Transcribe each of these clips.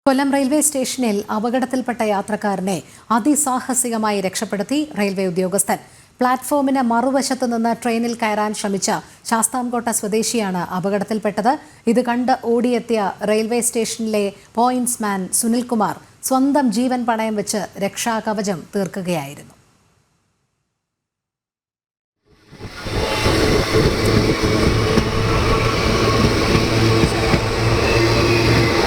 കൊല്ലം railway സ്റ്റേഷനിൽ അപകടത്തിൽപ്പെട്ട യാത്രക്കാരനെ അതിസാഹസികമായി രക്ഷപ്പെടുത്തി റെയിൽവേ ഉദ്യോഗസ്ഥൻ. പ്ലാറ്റ്ഫോമിന് മറുവശത്ത് നിന്ന് ട്രെയിനിൽ കയറാൻ ശ്രമിച്ച ശാസ്താംകോട്ട സ്വദേശിയാണ് അപകടത്തിൽപ്പെട്ടത്. ഇത് കണ്ട് ഓടിയെത്തിയ റെയിൽവേ സ്റ്റേഷനിലെ പോയിന്റ്സ്മാൻ സുനിൽകുമാർ സ്വന്തം ജീവൻ പണയം വെച്ച് രക്ഷാകവചം തീർക്കുകയായിരുന്നു.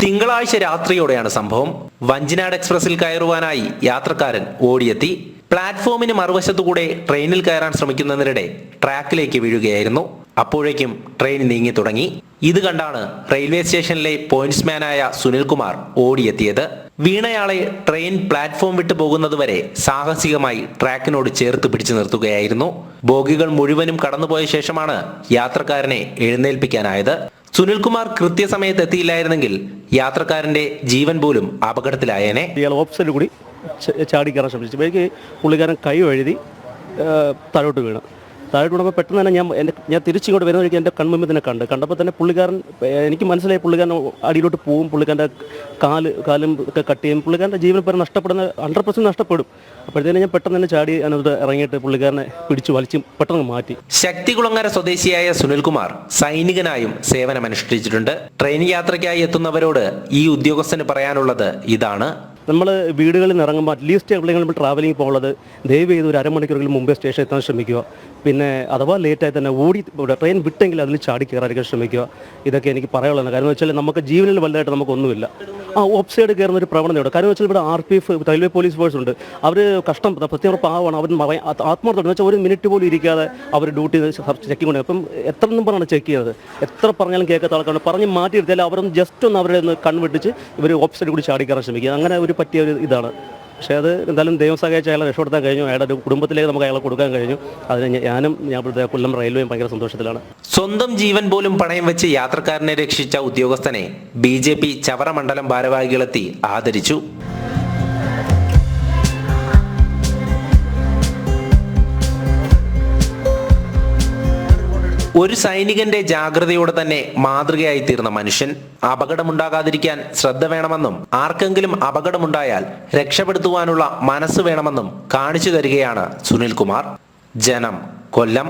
തിങ്കളാഴ്ച രാത്രിയോടെയാണ് സംഭവം. വഞ്ചിനാട് എക്സ്പ്രസിൽ കയറുവാനായി യാത്രക്കാരൻ ഓടിയെത്തി. പ്ലാറ്റ്ഫോമിന് മറുവശത്തുകൂടെ ട്രെയിനിൽ കയറാൻ ശ്രമിക്കുന്നതിനിടെ ട്രാക്കിലേക്ക് വീഴുകയായിരുന്നു. അപ്പോഴേക്കും ട്രെയിൻ നീങ്ങി തുടങ്ങി. ഇത് കണ്ടാണ് റെയിൽവേ സ്റ്റേഷനിലെ പോയിന്റ്സ്മാനായ സുനിൽകുമാർ ഓടിയെത്തിയത്. വീണയാളെ ട്രെയിൻ പ്ലാറ്റ്ഫോം വിട്ടു പോകുന്നതുവരെ സാഹസികമായി ട്രാക്കിനോട് ചേർത്ത് പിടിച്ചു നിർത്തുകയായിരുന്നു. ബോഗികൾ മുഴുവനും കടന്നുപോയ ശേഷമാണ് യാത്രക്കാരനെ എഴുന്നേൽപ്പിക്കാനായത്. സുനിൽകുമാർ കൃത്യസമയത്ത് എത്തിയില്ലായിരുന്നെങ്കിൽ യാത്രക്കാരന്റെ ജീവൻ പോലും അപകടത്തിലായേനെ. ഇയാൾ ഓപ്സൈഡിൽ കൂടി ചാടി കയറാൻ ശ്രമിച്ചു. പുള്ളിക്കാരൻ കൈ വഴുതി താഴോട്ട് വീണ്. താഴോട്ട് വീണപ്പോൾ പെട്ടെന്ന് തന്നെ ഞാൻ തിരിച്ചിങ്ങോട്ട് വരുന്ന വഴിക്ക് എൻ്റെ കൺമുമ്പിൽ തന്നെ കണ്ടപ്പോൾ തന്നെ പുള്ളിക്കാരൻ, എനിക്ക് മനസ്സിലായി പുള്ളിക്കാരൻ അടിയിലോട്ട് പോവും, പുള്ളിക്കാരൻ്റെ കാലും ഒക്കെ കട്ട് ചെയ്യും, പുള്ളിക്കാരൻ്റെ ജീവൻ പേര് നഷ്ടപ്പെടുന്ന 100% നഷ്ടപ്പെടും. അപ്പോഴത്തേനും ഞാൻ പെട്ടെന്ന് തന്നെ ചാടി അതിനകത്ത് ഇറങ്ങിയിട്ട് പുള്ളിക്കാരനെ പിടിച്ചു വലിച്ചും പെട്ടെന്ന് മാറ്റി. ശക്തികുളങ്ങര സ്വദേശിയായ സുനിൽകുമാർ സൈനികനായും സേവനമനുഷ്ഠിച്ചിട്ടുണ്ട്. ട്രെയിൻ യാത്രയ്ക്കായി എത്തുന്നവരോട് ഈ ഉദ്യോഗസ്ഥന് പറയാനുള്ളത് ഇതാണ്: നമ്മൾ വീടുകളിൽ നിന്ന് ഇറങ്ങുമ്പോൾ അറ്റ്ലീസ്റ്റ് എവിടെയെങ്കിലും ട്രാവലിംഗ് പോകുന്നത് ദയവ് ചെയ്ത് ഒരു അരമണിക്കൂറെങ്കിലും മുമ്പേ സ്റ്റേഷൻ എത്താൻ ശ്രമിക്കുക. പിന്നെ അഥവാ ലേറ്റായി തന്നെ ട്രെയിൻ വിട്ടെങ്കിൽ അതിൽ ചാടി കയറാതിരിക്കാൻ ശ്രമിക്കുക. ഇതൊക്കെ എനിക്ക് പറയാനുള്ളത്. കാരണം വെച്ചാൽ നമുക്ക് ജീവനിൽ വലുതായിട്ട് നമുക്കൊന്നുമില്ല. ഓപ്സൈഡ് കയറുന്ന ഒരു പ്രവണതയുണ്ട്. കാരണം വെച്ചാൽ ഇവിടെ RPF റെയിൽവേ പോലീസ് ഫോഴ്സ് ഉണ്ട്. അവർ കഷ്ടം പ്രത്യേക പാവമാണ്. അവർ ആത്മാർത്ഥം വെച്ചാൽ ഒരു മിനിറ്റ് പോലും ഇരിക്കാതെ അവർ ഡ്യൂട്ടി ചെക്കിങ് കൊണ്ട്. അപ്പം എത്ര നമ്പറാണ് ചെക്ക് ചെയ്യുന്നത്? എത്ര പറഞ്ഞാലും കേൾക്കാത്ത ആൾക്കാണ്. പറഞ്ഞ് മാറ്റിയെടുത്താൽ അവരൊന്ന് ജസ്റ്റ് ഒന്ന് അവരെ ഒന്ന് കൺവെട്ടിച്ച് ഇവർ ഓപ്സൈഡ് കൂടി ചാടി കയറാൻ ശ്രമിക്കുക. അങ്ങനെ ഒരു പറ്റിയ ഒരു ഇതാണ്. പക്ഷേ അത് എന്തായാലും ദൈവം സഹായിച്ച് അയാളെ രക്ഷപ്പെടുത്താൻ കഴിഞ്ഞു. അയാളുടെ ഒരു കുടുംബത്തിലേക്ക് നമുക്ക് അയാളെ കൊടുക്കാൻ കഴിഞ്ഞു. അതിന് ഞാൻ കൊല്ലം റെയിൽവേയും ഭയങ്കര സന്തോഷത്തിലാണ്. സ്വന്തം ജീവൻ പോലും പണയം വെച്ച് യാത്രക്കാരനെ രക്ഷിച്ച ഉദ്യോഗസ്ഥനെ BJP ചവറ മണ്ഡലം ഭാരവാഹികളെത്തി ആദരിച്ചു. ഒരു സൈനികന്റെ ജാഗ്രതയോടെ തന്നെ മാതൃകയായി തീർന്ന മനുഷ്യൻ. അപകടമുണ്ടാകാതിരിക്കാൻ ശ്രദ്ധ വേണമെന്നും ആർക്കെങ്കിലും അപകടമുണ്ടായാൽ രക്ഷപ്പെടുത്തുവാനുള്ള മനസ്സ് വേണമെന്നും കാണിച്ചു തരികയാണ് സുനിൽകുമാർ. ജനം, കൊല്ലം.